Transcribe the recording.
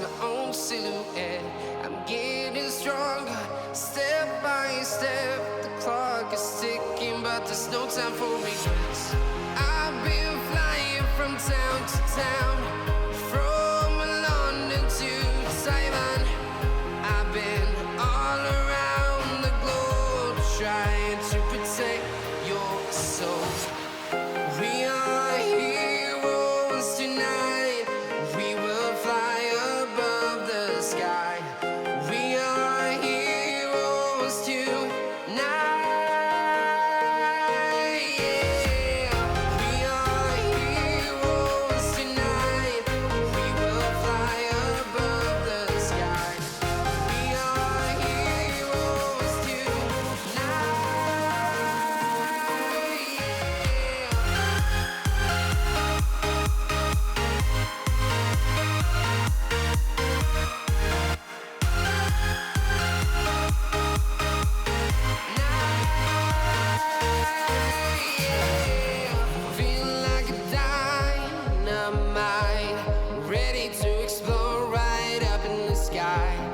my own silhouette. I'm getting stronger, step by step. The clock is ticking, but there's no time for regrets. I've been flying from town to town, from London to Taiwan. I've been all around the globe, trying to protect your soul. We are heroes tonight. We will fly above the sky. We are heroes tonight. Yeah. We are heroes tonight. We will fly above the sky. We are heroes tonight. Feeling like a dynamite, ready to explode right up in the sky.